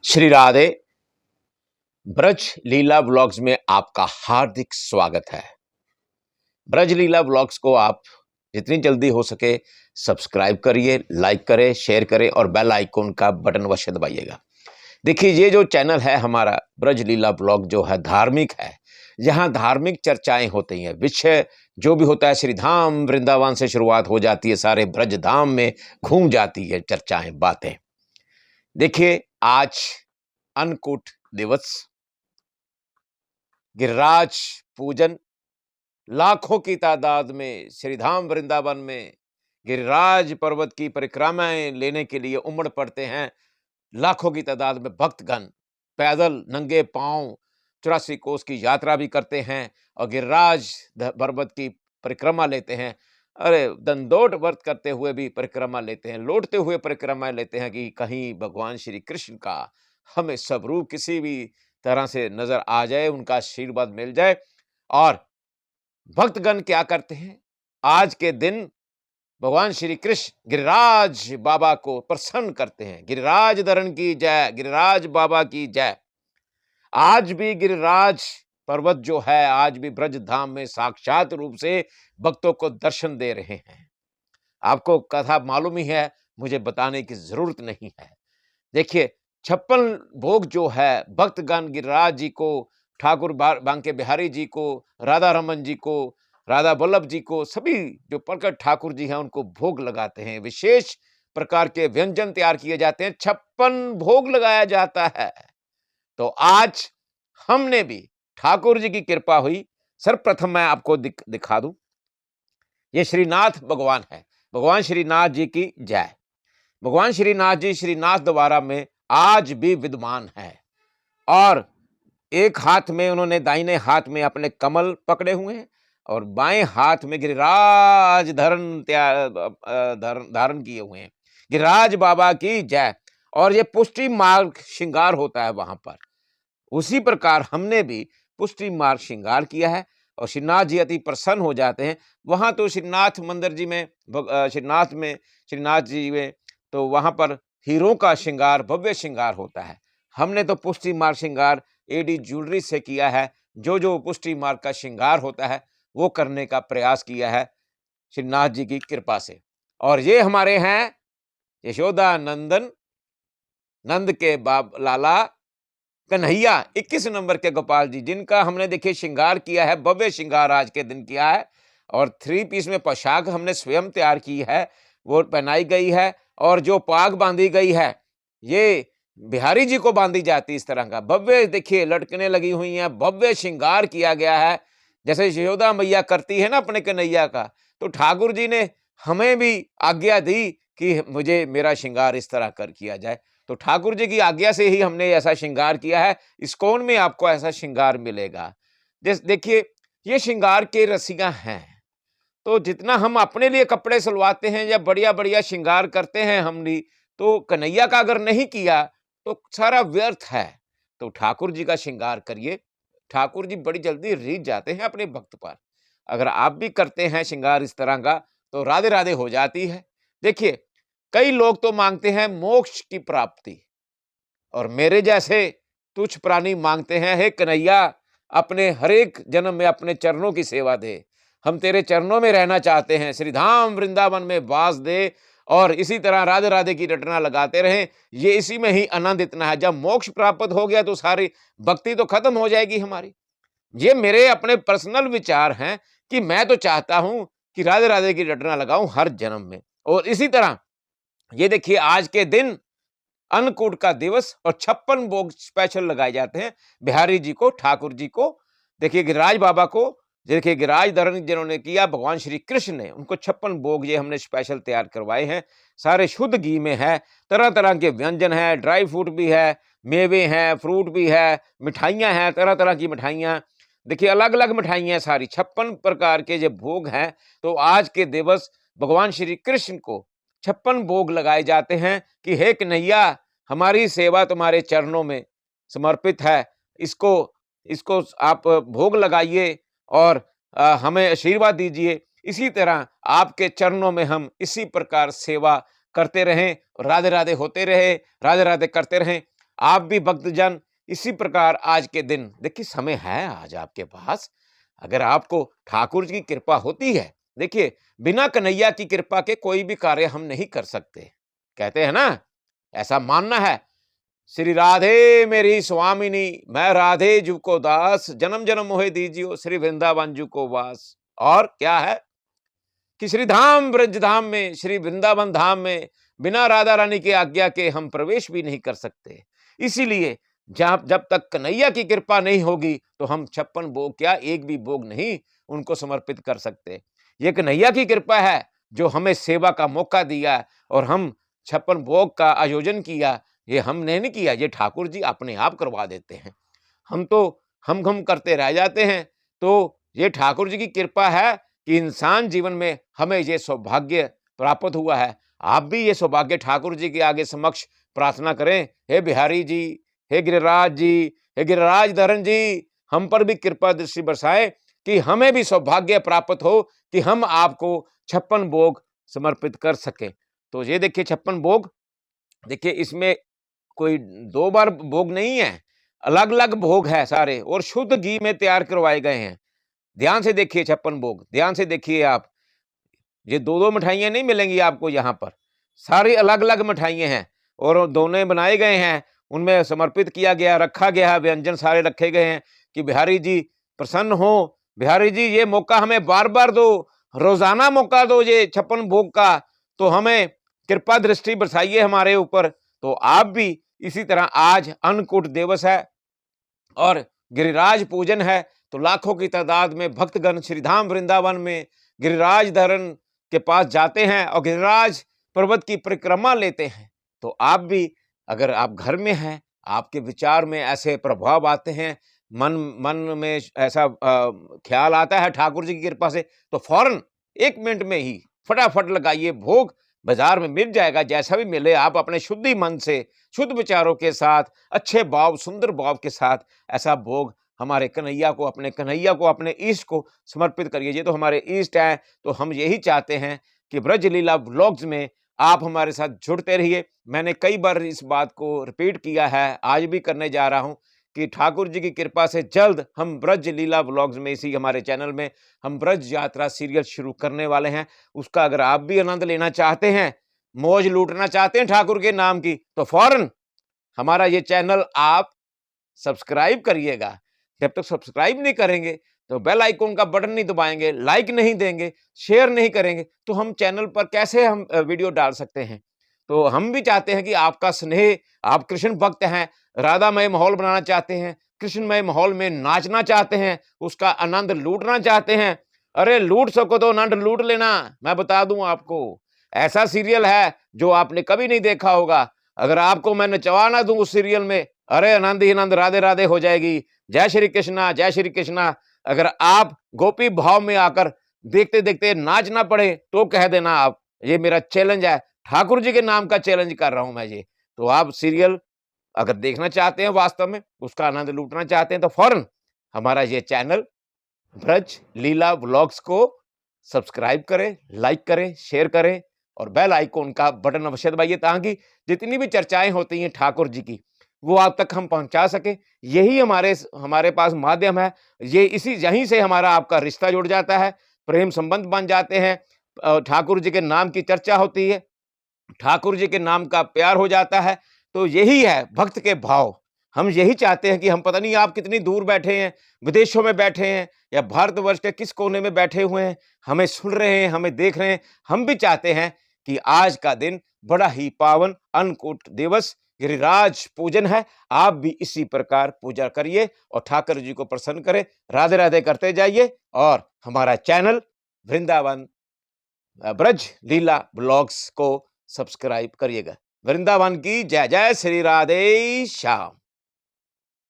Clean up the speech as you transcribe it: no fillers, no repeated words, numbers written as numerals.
श्री राधे। ब्रज लीला vlogs में आपका हार्दिक स्वागत है। ब्रज लीला व्लॉग्स को आप जितनी जल्दी हो सके सब्सक्राइब करिए, लाइक करें, शेयर करें और बेल आइकन का बटन अवश्य दबाइएगा। देखिए, ये जो चैनल है हमारा ब्रज लीला व्लॉग जो है धार्मिक है। यहाँ धार्मिक चर्चाएं होती हैं, विषय जो भी होता है श्री धाम वृंदावन से शुरुआत हो जाती है, सारे ब्रज धाम में घूम जाती है चर्चाएं, बातें। देखिए, आज अन्नकूट दिवस, गिरिराज पूजन, लाखों की तादाद में श्रीधाम वृंदावन में गिरिराज पर्वत की परिक्रमाएं लेने के लिए उमड़ पड़ते हैं। लाखों की तादाद में भक्तगण पैदल नंगे पांव 84 कोस की यात्रा भी करते हैं और गिरिराज पर्वत की परिक्रमा लेते हैं। अरे, दंडोत व्रत करते हुए भी परिक्रमा लेते हैं, लौटते हुए परिक्रमा लेते हैं कि कहीं भगवान श्री कृष्ण का हमें स्वरूप किसी भी तरह से नजर आ जाए, उनका आशीर्वाद मिल जाए। और भक्तगण क्या करते हैं, आज के दिन भगवान श्री कृष्ण गिरिराज बाबा को प्रसन्न करते हैं। गिरिराज धरण की जय, गिरिराज बाबा की जय। आज भी गिरिराज पर्वत जो है, आज भी ब्रज धाम में साक्षात रूप से भक्तों को दर्शन दे रहे हैं। आपको कथा मालूम ही है, मुझे बताने की जरूरत नहीं है। देखिए, 56 भोग जो है भक्तगण गिरिराज जी को, ठाकुर बांके बिहारी जी को, राधा रमन जी को, राधा वल्लभ जी को, सभी जो प्रकट ठाकुर जी हैं उनको भोग लगाते हैं। विशेष प्रकार के व्यंजन तैयार किए जाते हैं, 56 भोग लगाया जाता है। तो आज हमने भी, ठाकुर जी की कृपा हुई। सर्वप्रथम मैं आपको दिखा दूं, ये श्रीनाथ भगवान है। भगवान श्रीनाथ जी की जय। भगवान श्रीनाथ जी श्रीनाथ द्वारा में आज भी विद्यमान है और एक हाथ में उन्होंने, दाहिने हाथ में अपने कमल पकड़े हुए हैं और बाएं हाथ में गिरिराज धारण किए हुए हैं। गिरिराज बाबा की जय। और ये पुष्टि मार्ग श्रृंगार होता है वहां पर, उसी प्रकार हमने भी पुष्टि मार्ग श्रृंगार किया है और श्रीनाथ जी अति प्रसन्न हो जाते हैं। वहां तो श्रीनाथ मंदिर जी में, श्रीनाथ जी में तो वहां पर हीरों का श्रृंगार, भव्य श्रृंगार होता है। हमने तो पुष्टि मार्ग श्रृंगार एडी ज्वेलरी से किया है। जो पुष्टि मार्ग का श्रृंगार होता है वो करने का प्रयास किया है श्रीनाथ जी की कृपा से। और ये हमारे हैं यशोदा नंदन, नंद के बाप लाला कन्हैया 21 नंबर के गोपाल जी, जिनका हमने देखिए श्रृंगार किया है, भव्य श्रृंगार आज के दिन किया है। और 3 पीस में पोशाक हमने स्वयं तैयार की है, वो पहनाई गई है। और जो पाग बांधी गई है, ये बिहारी जी को बांधी जाती है। इस तरह का भव्य देखिए लटकने लगी हुई हैं, भव्य श्रृंगार किया गया है। जैसे यशोदा मैया करती है ना अपने कन्हैया का, तो ठाकुर जी ने हमें भी आज्ञा दी कि मुझे मेरा श्रृंगार इस तरह कर किया जाए। तो ठाकुर जी की आज्ञा से ही हमने ऐसा श्रृंगार किया है। इस्कॉन में आपको ऐसा श्रृंगार मिलेगा। जैसे देखिए, ये श्रृंगार के रसिया हैं, तो जितना हम अपने लिए कपड़े सिलवाते हैं या बढ़िया बढ़िया श्रृंगार करते हैं हमने, तो कन्हैया का अगर नहीं किया तो सारा व्यर्थ है। तो ठाकुर जी का श्रृंगार करिए, ठाकुर जी बड़ी जल्दी रीझ जाते हैं अपने भक्त पर। अगर आप भी करते हैं श्रृंगार इस तरह का तो राधे राधे हो जाती है। देखिए, कई लोग तो मांगते हैं मोक्ष की प्राप्ति, और मेरे जैसे तुच्छ प्राणी मांगते हैं, हे कन्हैया अपने हर एक जन्म में अपने चरणों की सेवा दे, हम तेरे चरणों में रहना चाहते हैं, श्रीधाम वृंदावन में वास दे। और इसी तरह राधे राधे की रटना लगाते रहें। ये इसी में ही आनंद इतना है। जब मोक्ष प्राप्त हो गया तो सारी भक्ति तो खत्म हो जाएगी हमारी। ये मेरे अपने पर्सनल विचार हैं कि मैं तो चाहता हूं कि राधे राधे की रटना लगाऊं हर जन्म में। और इसी तरह ये देखिए, आज के दिन अन्नकूट का दिवस और 56 भोग स्पेशल लगाए जाते हैं बिहारी जी को, ठाकुर जी को। देखिए, गिरिराज बाबा को, देखिए गिरिराज धरण जिन्होंने किया भगवान श्री कृष्ण ने, उनको 56 भोग ये हमने स्पेशल तैयार करवाए हैं। सारे शुद्ध घी में है, तरह तरह के व्यंजन है, ड्राई फ्रूट भी है, मेवे हैं, फ्रूट भी है, मिठाइयां हैं, तरह तरह की मिठाइयां। देखिए, अलग अलग मिठाइयां सारी 56 प्रकार के जो भोग हैं। तो आज के दिवस भगवान श्री कृष्ण को 56 भोग लगाए जाते हैं कि हे कन्हैया, हमारी सेवा तुम्हारे चरणों में समर्पित है। इसको इसको आप भोग लगाइए और हमें आशीर्वाद दीजिए। इसी तरह आपके चरणों में हम इसी प्रकार सेवा करते रहें, राधे राधे होते रहे, राधे राधे करते रहें। आप भी भक्तजन इसी प्रकार आज के दिन देखिए, समय है आज आपके पास। अगर आपको ठाकुर जी की कृपा होती है, देखिए बिना कन्हैया की कृपा के कोई भी कार्य हम नहीं कर सकते। कहते हैं ना, ऐसा मानना है, श्री राधे मेरी स्वामिनी, मैं राधे जू को दास, जन्म जन्म मोहे दीजियो श्री वृंदावन जू को वास। और क्या है कि श्री धाम ब्रज धाम में, श्री वृंदावन धाम में बिना राधा रानी की आज्ञा के हम प्रवेश भी नहीं कर सकते। इसीलिए जब तक कन्हैया की कृपा नहीं होगी तो हम 56 भोग क्या, एक भी भोग नहीं उनको समर्पित कर सकते। ये कन्हैया की कृपा है जो हमें सेवा का मौका दिया और हम 56 भोग का आयोजन किया। ये हमने नहीं किया, ये ठाकुर जी अपने आप करवा देते हैं। हम तो हम करते रह जाते हैं। तो ये ठाकुर जी की कृपा है कि इंसान जीवन में हमें ये सौभाग्य प्राप्त हुआ है। आप भी ये सौभाग्य ठाकुर जी के आगे समक्ष प्रार्थना करें, हे बिहारी जी, हे गिरिराज जी, हे गिरिराज धरन जी, हम पर भी कृपा दृष्टि बरसाए कि हमें भी सौभाग्य प्राप्त हो कि हम आपको 56 भोग समर्पित कर सकें। तो ये देखिए 56 भोग, देखिए इसमें कोई 2 बार भोग नहीं है, अलग-अलग भोग है सारे और शुद्ध घी में तैयार करवाए गए हैं। ध्यान से देखिए 56 भोग, ध्यान से देखिए आप। ये 2-2 मिठाइयाँ नहीं मिलेंगी आपको यहाँ पर, सारी अलग-अलग मिठाइयाँ हैं और दोने बनाए गए हैं, उनमें समर्पित किया गया, रखा गया है, व्यंजन सारे रखे गए हैं कि बिहारी जी प्रसन्न हो, बिहारी जी ये मौका हमें बार-बार दो, रोज़ाना मौका दो ये 56 भोग का, तो हमें कृपा दृष्टि बरसाइए हमारे ऊपर। तो आप भी इसी तरह, आज अन्नकूट दिवस है और गिरिराज पूजन है, तो लाखों की तादाद में भक्तगण श्रीधाम वृंदावन में गिरिराज धरन के पास जाते हैं और गिरिराज पर्वत की परिक्रमा लेते हैं। तो आप भी, अगर आप घर में हैं, आपके विचार में ऐसे प्रभाव आते हैं, मन मन में ऐसा ख्याल आता है ठाकुर जी की कृपा से, तो फौरन 1 मिनट में ही फटाफट लगाइए भोग। बाजार में मिल जाएगा, जैसा भी मिले आप अपने शुद्धि मन से, शुद्ध विचारों के साथ, अच्छे भाव, सुंदर भाव के साथ ऐसा भोग हमारे कन्हैया को, अपने कन्हैया को, अपने ईष्ट को समर्पित करिए। ये तो हमारे ईष्ट हैं, तो हम यही चाहते हैं कि ब्रज लीला व्लॉग्स में आप हमारे साथ जुड़ते रहिए। मैंने कई बार इस बात को रिपीट किया है, आज भी करने जा रहा हूं कि ठाकुर जी की कृपा से जल्द हम ब्रज लीला व्लॉग्स में, इसी हमारे चैनल में हम ब्रज यात्रा सीरियल शुरू करने वाले हैं। उसका अगर आप भी आनंद लेना चाहते हैं, मौज लूटना चाहते हैं ठाकुर के नाम की, तो फौरन हमारा ये चैनल आप सब्सक्राइब करिएगा। जब तक सब्सक्राइब नहीं करेंगे, तो बेल आइकन का बटन नहीं दबाएंगे, लाइक नहीं देंगे, शेयर नहीं करेंगे, तो हम चैनल पर कैसे हम वीडियो डाल सकते हैं। तो हम भी चाहते हैं कि आपका स्नेह, आप कृष्ण भक्त हैं, राधामय माहौल बनाना चाहते हैं, कृष्णमय माहौल में नाचना चाहते हैं, उसका आनंद लूटना चाहते हैं। अरे लूट सको तो आनंद लूट लेना। मैं बता दूं आपको, ऐसा सीरियल है जो आपने कभी नहीं देखा होगा। अगर आपको मैं नचवा ना दूं उस सीरियल में, अरे आनंद ही आनंद, राधे राधे हो जाएगी। जय श्री कृष्णा, जय श्री कृष्णा। अगर आप गोपी भाव में आकर देखते देखते नाच ना पड़े, तो कह देना आप, ये मेरा चैलेंज है, ठाकुर जी के नाम का चैलेंज कर रहा हूं मैं ये। तो आप सीरियल अगर देखना चाहते हैं, वास्तव में उसका आनंद लूटना चाहते हैं, तो फौरन हमारा ये चैनल ब्रज लीला व्लॉग्स को सब्सक्राइब करें, लाइक करें, शेयर करें और बेल आइकन का बटन अवश्य दबाइए, ताकि जितनी भी चर्चाएं होती हैं ठाकुर जी की, वो आप तक हम पहुंचा सके। यही हमारे पास माध्यम है। ये इसी यहीं से हमारा आपका रिश्ता जुड़ जाता है, प्रेम संबंध बन जाते हैं। ठाकुर जी के नाम की चर्चा होती है, ठाकुर जी के नाम का प्यार हो जाता है। तो यही है भक्त के भाव। हम यही चाहते हैं कि हम, पता नहीं आप कितनी दूर बैठे हैं, विदेशों में बैठे हैं या भारतवर्ष के किस कोने में बैठे हुए हैं, हमें सुन रहे हैं, हमें देख रहे हैं। हम भी चाहते हैं कि आज का दिन बड़ा ही पावन अन्नकूट दिवस गिरिराज पूजन है। आप भी इसी प्रकार पूजा करिए और ठाकुर जी को प्रसन्न करें। राधे राधे करते जाइए और हमारा चैनल वृंदावन ब्रज लीला ब्लॉग्स को सब्सक्राइब करिएगा। वृंदावन की जय जय, श्री राधे श्याम।